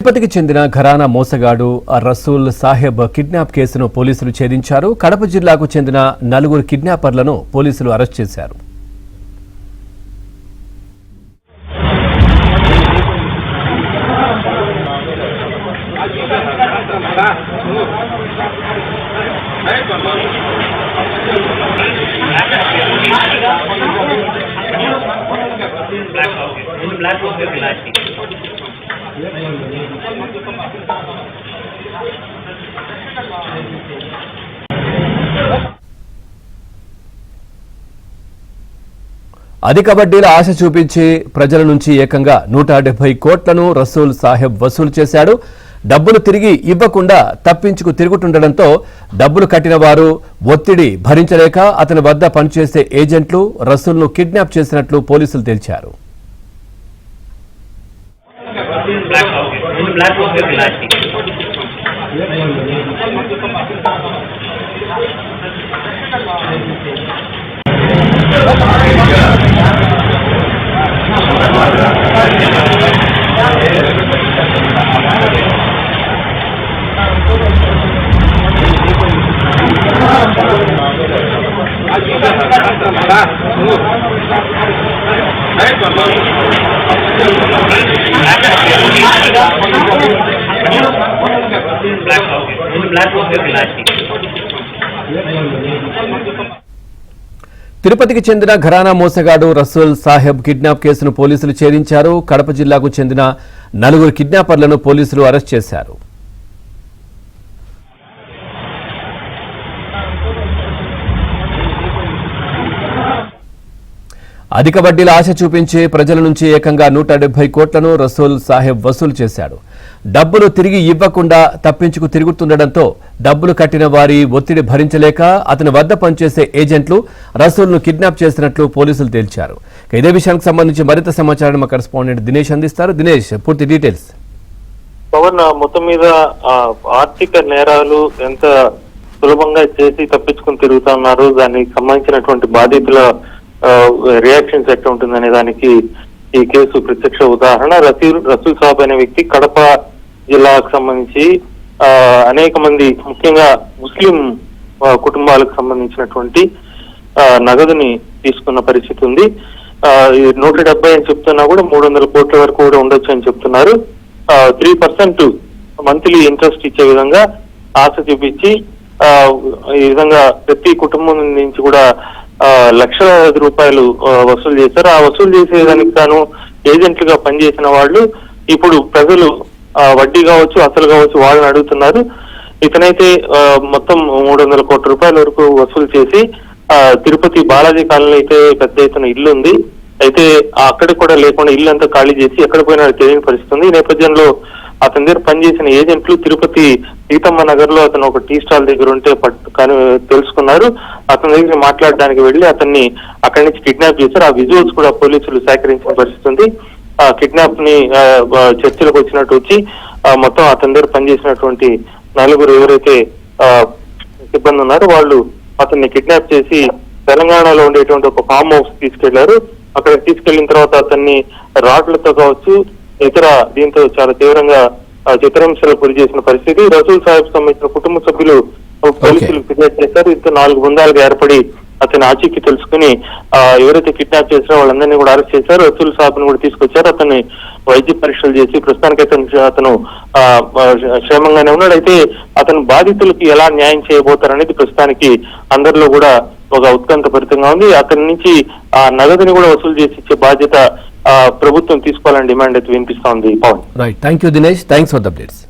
తిరుపతికి చెందిన ఘరానా మోసగాడు రసూల్ సాహెబ్ కిడ్నాప్ కేసును పోలీసులు ఛేదించారు. కడప జిల్లాకు చెందిన 4 కిడ్నాపర్లను పోలీసులు అరెస్ట్ చేశారు. అధిక వడ్డీల ఆశ చూపించి ప్రజల నుంచి ఏకంగా 170 కోట్లను రసూల్ సాహెబ్ వసూలు చేశాడు. డబ్బులు తిరిగి ఇవ్వకుండా తప్పించుకు తిరుగుతుండటంతో డబ్బులు కట్టిన వారు ఒత్తిడి భరించలేక అతని వద్ద పనిచేసే ఏజెంట్లు రసూల్ను కిడ్నాప్ చేసినట్లు పోలీసులు తేల్చారు. తిరుపతికి చెందిన ఘరానా మోసగాడు రసూల్ సాహెబ్ కిడ్నాప్ కేసును పోలీసులు ఛేదించారు. కడప జిల్లాకు చెందిన 4 కిడ్నాపర్లను పోలీసులు అరెస్ట్ చేశారు. అధిక వడ్డీల ఆశ చూపించి ప్రజల నుంచి ఏకంగా 170 కోట్లను రసూల్ సాహెబ్ వసూలు చేశాడు. డబ్బులు తిరిగి ఇవ్వకుండా తప్పించుకు తిరుగుతుండటంతో డబ్బులు కట్టిన వారి ఒత్తిడి భరించలేక అతని వద్ద పనిచేసే ఏజెంట్లు రసూల్ను కిడ్నాప్ చేసినట్లు పోలీసులు తేల్చారు. ఇదే విషయానికి సంబంధించి మరింత సమాచారం మా కరెస్పాండెంట్ దినేష్ అందిస్తారు. దినేష్, పూర్తి డీటెయిల్స్. పవన్, మొత్తం మీద ఆర్థిక నేరాలు ఎంత సులభంగా చేసి తప్పించుకుని తిరుగుతున్నారు, దానికి సంబంధించినటువంటి బాధితుల రియాక్షన్స్ ఎట్లా ఉంటుందనే దానికి ఈ కేసు ప్రత్యక్ష ఉదాహరణ. రసూల్ సాబ్ అనే వ్యక్తి కడప జిల్లాకు సంబంధించి అనేక మంది ముఖ్యంగా ముస్లిం కుటుంబాలకు సంబంధించినటువంటి నగదుని తీసుకున్న పరిస్థితి ఉంది. 170 అని చెప్తున్నా కూడా 300 కోట్ల వరకు కూడా ఉండొచ్చు అని చెప్తున్నారు. 3% మంత్లీ ఇంట్రెస్ట్ ఇచ్చే విధంగా ఆశ చూపించి ఈ విధంగా ప్రతి కుటుంబం నుంచి కూడా లక్షలాది రూపాయలు వసూలు చేశారు. ఆ వసూలు చేసేదానికి తాను ఏజెంట్లుగా పనిచేసిన వాళ్ళు ఇప్పుడు ప్రజలు వడ్డీ కావచ్చు, అసలు కావచ్చు, వాళ్ళని అడుగుతున్నారు. ఇతనైతే మొత్తం 300 కోట్ల రూపాయల వరకు వసూలు చేసి తిరుపతి బాలాజీ కాలనీ అయితే పెద్ద ఎత్తున ఇల్లు ఉంది, అయితే అక్కడికి కూడా లేకుండా ఇల్లు అంతా ఖాళీ చేసి ఎక్కడ పోయినా తెలియని పరిస్థితి ఉంది. ఈ నేపథ్యంలో అతని దగ్గర పనిచేసిన ఏజెంట్లు తిరుపతి సీతమ్మ నగర్ లో అతను ఒక టీ స్టాల్ దగ్గర ఉంటే తెలుసుకున్నారు. అతని దగ్గర మాట్లాడడానికి వెళ్లి అతన్ని అక్కడి నుంచి కిడ్నాప్ చేశారు. ఆ విజువల్స్ కూడా పోలీసులు సేకరించిన పరిస్థితి ఉంది. ఆ కిడ్నాప్ ని చర్చలకు వచ్చినట్టు వచ్చి మొత్తం అతని దగ్గర పనిచేసినటువంటి 4 ఎవరైతే సిబ్బంది ఉన్నారో వాళ్ళు అతన్ని కిడ్నాప్ చేసి తెలంగాణలో ఉండేటువంటి ఒక ఫామ్ హౌస్ తీసుకెళ్లారు. అక్కడ తీసుకెళ్లిన తర్వాత అతన్ని రాడ్లతో కావచ్చు, ఇతర దీంతో చాలా తీవ్రంగా చిత్రహింసలకు గురి చేసిన పరిస్థితి. రసూల్ సాహెబ్ సంబంధించిన కుటుంబ సభ్యులు పోలీసులకు ఫిర్యాదు చేశారు. ఇంత 4 బృందాలుగా ఏర్పడి అతని ఆచూకీ తెలుసుకుని ఎవరైతే కిడ్నాప్ చేశారో వాళ్ళందరినీ కూడా అరెస్ట్ చేశారు. రసూల్ సాహెబ్ ను కూడా తీసుకొచ్చారు. అతన్ని వైద్య పరీక్షలు చేసి ప్రస్తుతానికైతే అతను క్షేమంగానే ఉన్నాడు. అయితే అతను బాధితులకు ఎలా న్యాయం చేయబోతారనేది ప్రస్తుతానికి అందరిలో కూడా ఒక ఉత్కంఠభరితంగా ఉంది. అతని నుంచి ఆ నగదుని కూడా వసూలు చేసి ఇచ్చే బాధ్యత ప్రభుత్వం తీసుకోవాలని డిమాండ్ అయితే వినిపిస్తా ఉంది. Pavan, right, thank you Dinesh, thanks for the updates.